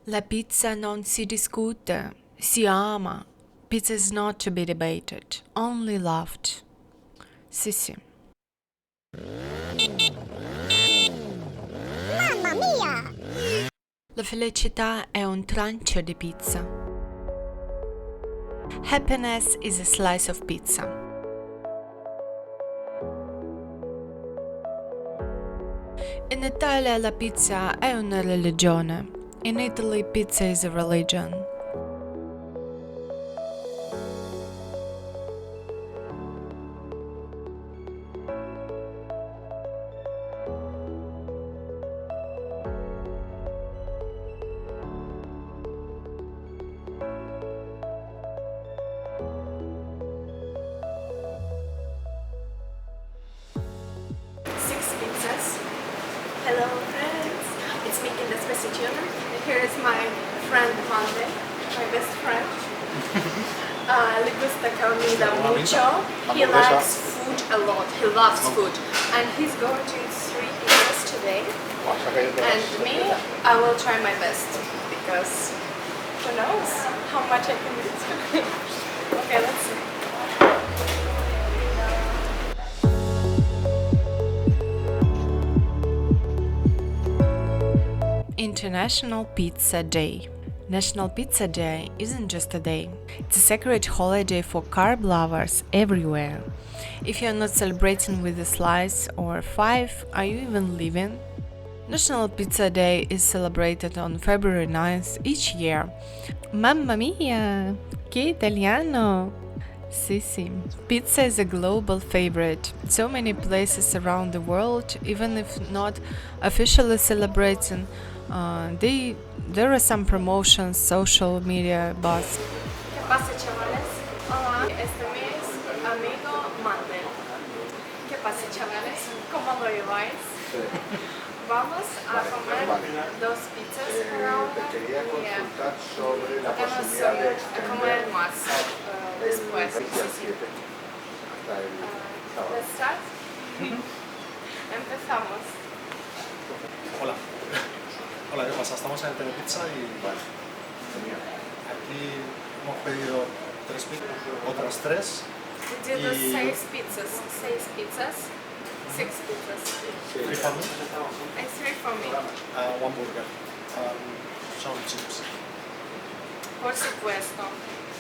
La pizza non si discute, si ama. Pizza is not to be debated, only loved. Sissi. Mamma mia! La felicità è un trancio di pizza. Happiness is a slice of pizza. In Italia la pizza è una religione. In Italy pizza is a religion. Six pizzas. Hello friends, it's me in the Specituner. And here is my friend Mandel, my best friend. Le gusta comida mucho. He likes food a lot. He loves food, and he's going to eat 3 pizzas today. And me, I will try my best because who knows how much I can eat. Okay, let's see. International Pizza Day. National Pizza Day isn't just a day, it's a sacred holiday for carb lovers everywhere. If you're not celebrating with a slice or 5, are you even living? National Pizza Day is celebrated on February 9th each year. Mamma mia! Che italiano! Sissi. Pizza is a global favorite. So many places around the world, even if not officially celebrating, there are some promotions, social media buzz. ¿Qué pasa, chavales? Hola, este es mi amigo Mandel. ¿Qué pasa, chavales? ¿Cómo lo lleváis? Vamos a comer 2 pizzas ahora y vamos a comer más después. Let's start. Empezamos. Hola. Hola, ¿qué pasa? Estamos en el Telepizza y aquí hemos pedido 3 pizzas, otras 3. We did 6 pizzas. 6 pizzas. 6 pizzas. 3 for me, 3 for me. 1 burger, some chips. Por supuesto.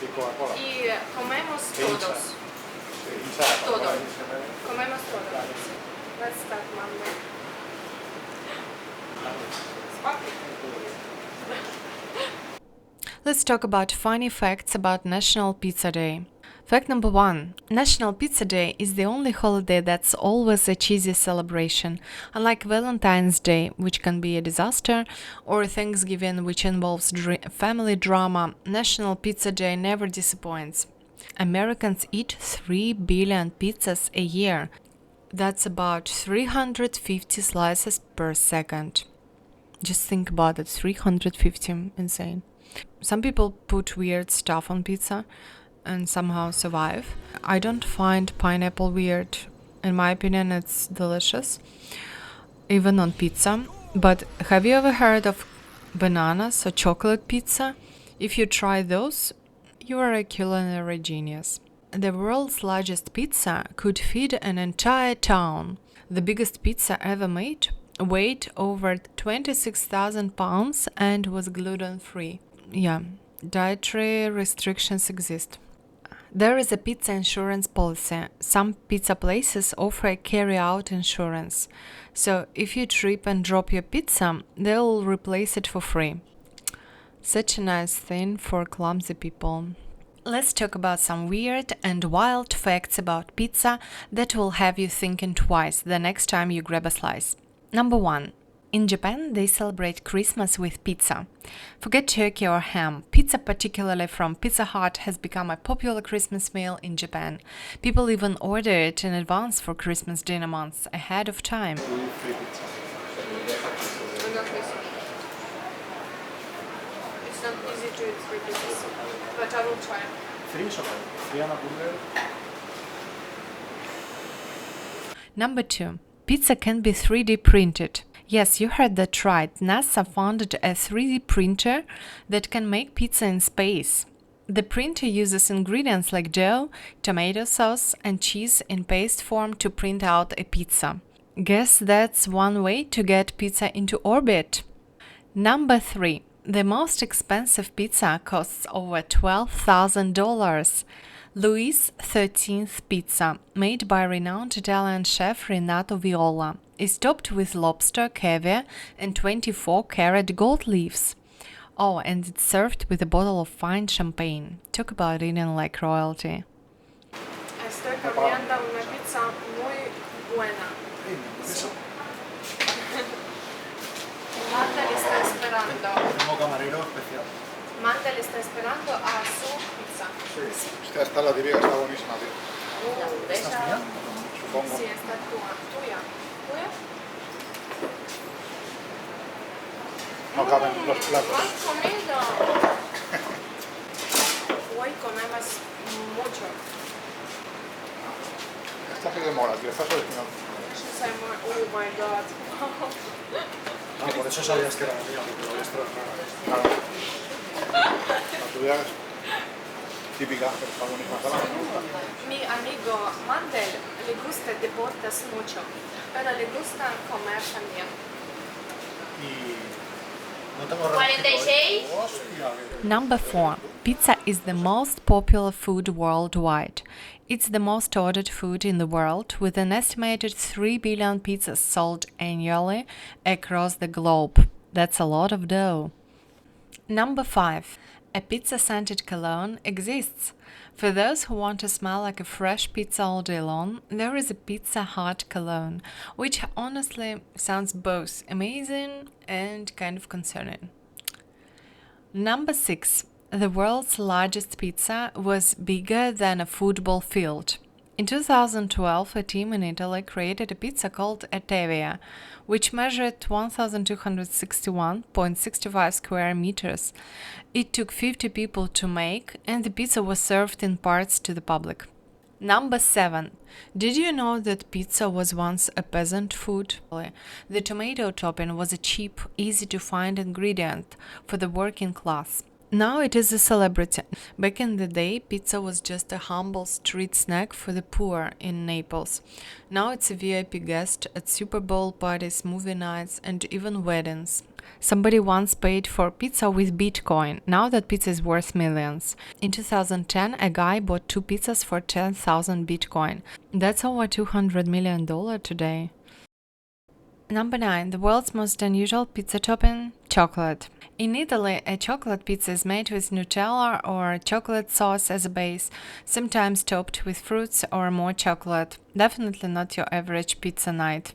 Y Coca-Cola. Y comemos todos. Todo. Comemos todos. Let's start, Mandel. Let's talk about funny facts about National Pizza Day. Fact number 1. National Pizza Day is the only holiday that's always a cheesy celebration, unlike Valentine's Day, which can be a disaster, or Thanksgiving, which involves family drama. National Pizza Day never disappoints. Americans eat 3 billion pizzas a year. That's about 350 slices per second. Just think about it, 350, insane. Some people put weird stuff on pizza and somehow survive. I don't find pineapple weird. In my opinion, it's delicious, even on pizza. But have you ever heard of bananas or chocolate pizza? If you try those, you are a culinary genius. The world's largest pizza could feed an entire town. The biggest pizza ever made weighed over 26,000 pounds and was gluten-free. Yeah, dietary restrictions exist. There is a pizza insurance policy. Some pizza places offer a carry-out insurance. So if you trip and drop your pizza, they'll replace it for free. Such a nice thing for clumsy people. Let's talk about some weird and wild facts about pizza that will have you thinking twice the next time you grab a slice. Number 1. In Japan, they celebrate Christmas with pizza. Forget turkey or ham. Pizza, particularly from Pizza Hut, has become a popular Christmas meal in Japan. People even order it in advance for Christmas dinner months ahead of time. It's not easy to eat 3 pizzas, but I will try. 3 is okay. 3 and a burger. Number 2. Pizza can be 3D printed. Yes, you heard that right. NASA founded a 3D printer that can make pizza in space. The printer uses ingredients like dough, tomato sauce, and cheese in paste form to print out a pizza. Guess that's one way to get pizza into orbit. Number 3. The most expensive pizza costs over $12,000. Louis XIII pizza, made by renowned Italian chef Renato Viola, is topped with lobster, caviar, and 24-karat gold leaves. Oh, and it's served with a bottle of fine champagne. Talk about eating like royalty. Estoy comiendo una pizza muy buena. Eso. Mandel está esperando. Tengo camarero especial. Mandel está esperando a su pizza. Sí. Hostia, esta la típica, está buenísima, tío. ¿Esta ¿Esta es mía? Supongo. Sí, está tuya. ¿Tuya? No caben los platos. ¡Has comido! Hoy comemos mucho. Esta sí que mola, tío. Esta es original. Oh my god. Ah, por eso sabías que era la mía, porque esto es raro. Claro. La tuya es típica, pero está buenísima. Esta la me gusta. Mi amigo Mandel le gusta deportes mucho, pero le gusta comer también. Y no tengo 46. Hostia. Number 4. Pizza is the most popular food worldwide. It's the most ordered food in the world, with an estimated 3 billion pizzas sold annually across the globe. That's a lot of dough. Number 5. A pizza-scented cologne exists. For those who want to smell like a fresh pizza all day long, there is a Pizza Hut cologne, which honestly sounds both amazing and kind of concerning. Number 6. The world's largest pizza was bigger than a football field. In 2012, a team in Italy created a pizza called Atevia, which measured 1,261.65 square meters. It took 50 people to make, and the pizza was served in parts to the public. Number 7. Did you know that pizza was once a peasant food? The tomato topping was a cheap, easy-to-find ingredient for the working class. Now it is a celebrity. Back in the day, pizza was just a humble street snack for the poor in Naples. Now it's a VIP guest at Super Bowl parties, movie nights, and even weddings. Somebody once paid for pizza with Bitcoin, now that pizza is worth millions. In 2010, a guy bought 2 pizzas for 10,000 Bitcoin. That's over $200 million today. Number 9. The world's most unusual pizza topping? Chocolate. In Italy, a chocolate pizza is made with Nutella or chocolate sauce as a base, sometimes topped with fruits or more chocolate. Definitely not your average pizza night.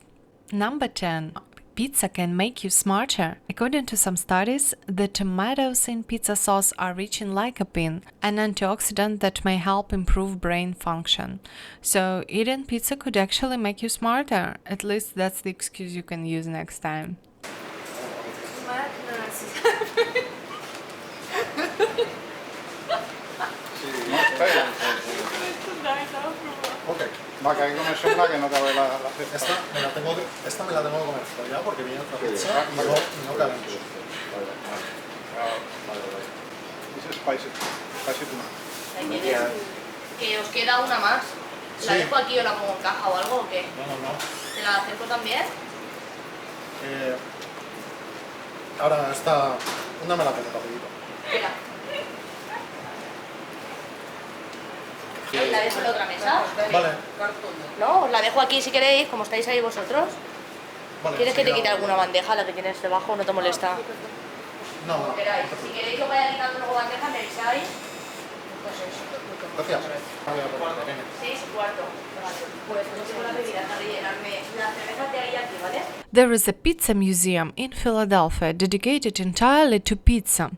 Number 10. Pizza can make you smarter. According to some studies, the tomatoes in pizza sauce are rich in lycopene, an antioxidant that may help improve brain function. So eating pizza could actually make you smarter. At least that's the excuse you can use next time. Madness. Sí, no, está bien. Ok. Va, que hay que comerse una que no te ve la cesta. Esta me la tengo que comer ya porque viene otra pizza y no cabemos. Vale. This is spicy. Spicy tuna. Ahí tienes. Que os queda una más. ¿La Sí. dejo aquí o la pongo en caja o algo o qué? No. ¿Te la acerco también? Ahora esta... Una me la tengo rapidito. Espera. ¿La dejo en la otra mesa? Vale. No, os la dejo aquí si queréis, como estáis ahí vosotros. Vale. ¿Quieres que te quite queda- alguna bandeja, la que tienes debajo? ¿No te molesta? No. Como queráis. Si queréis que os vaya quitando luego bandeja, me avisáis. Pues eso. Gracias. Voy a poner pequeña. 6:15. Pues tengo las bebidas para rellenarme. La cerveza te ahí aquí, ¿vale? There is a pizza museum in Philadelphia dedicated entirely to pizza.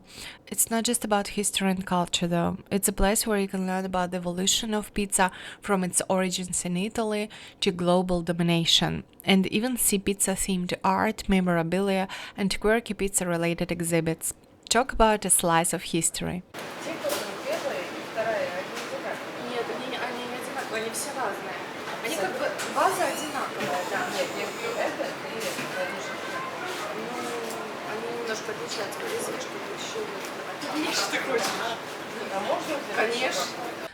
It's not just about history and culture, though. It's a place where you can learn about the evolution of pizza from its origins in Italy to global domination, and even see pizza-themed art, memorabilia, and quirky pizza-related exhibits. Talk about a slice of history. Нет, они не одинаковые, они все разные. Они как бы база одинаковая, да. подмешать рисом, чтобы еще открывать. Конечно.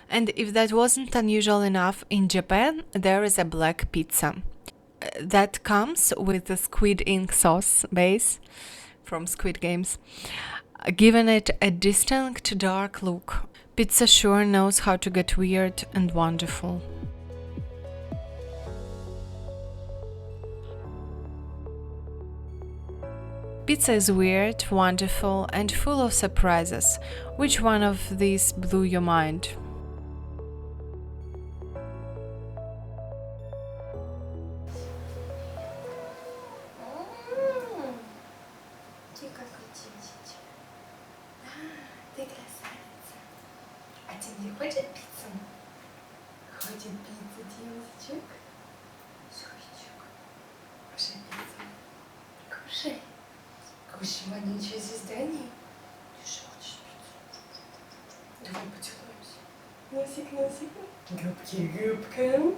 And if that wasn't unusual enough, in Japan there is a black pizza that comes with a squid ink sauce base from Squid Games, giving it a distinct dark look. Pizza sure knows how to get weird and wonderful. Pizza is weird, wonderful, and full of surprises. Which one of these blew your mind? Ты какой птичечек. Ты красавица. А тебе хочет пиццу? Хочет пиццу, девочек? Зайчик. Кушай пиццу. Кушай. Кушай, вонючее создание. Ты же хочешь пиццу? Давай поцелуемся. Носик, носик. Губки, губка.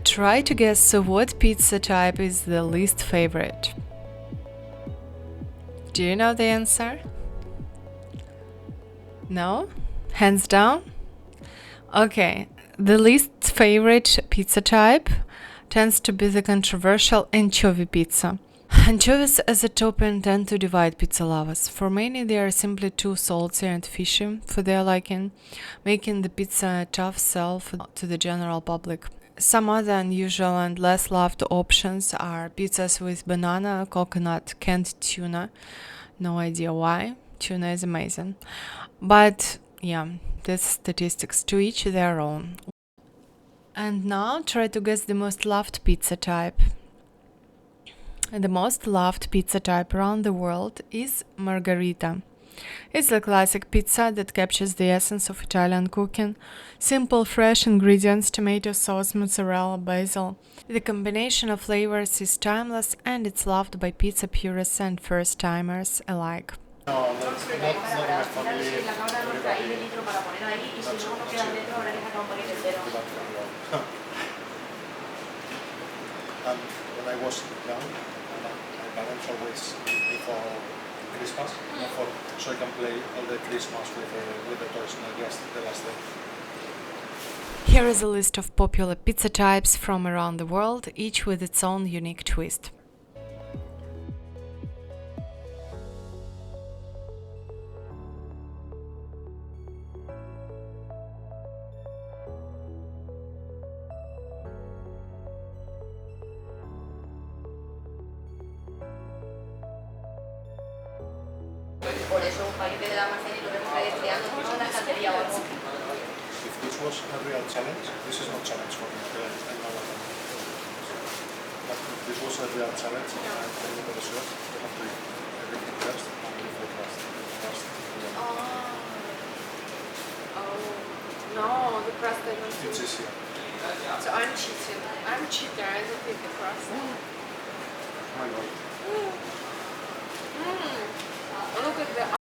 Try to guess what pizza type is the least favorite. Do you know the answer? No? Hands down? Okay, the least favorite pizza type tends to be the controversial anchovy pizza. Anchovies as a topping tend to divide pizza lovers. For many, they are simply too salty and fishy for their liking, making the pizza a tough sell to the general public. Some other unusual and less loved options are pizzas with banana, coconut, canned tuna. No idea why. Tuna is amazing. But yeah, that's statistics, to each their own. And now try to guess the most loved pizza type. The most loved pizza type around the world is margherita. It's the classic pizza that captures the essence of Italian cooking. Simple, fresh ingredients, tomato sauce, mozzarella, basil. The combination of flavors is timeless and it's loved by pizza purists and first-timers alike. No, not in my family. La cámara no trae el litro para poner ahí y si luego no quedan dentro habrá que sacar un poquito entero. And when I was young, my parents always before Christmas, so I can play all the Christmas with the toys, not just the last day. Here is a list of popular pizza types from around the world, each with its own unique twist. Por eso un paquete de la almacén y lo vemos ahí estudiando en una estantería o algo. If this was a real challenge, this is not challenge for me. I know what I mean. But if this was a real challenge, I'm telling you the chef, you have to eat everything first and leave the crust. Oh, no, the crust I don't It's do. easier. So I'm cheating. I'm a cheater. I don't eat the crust. Oh my god. Look at the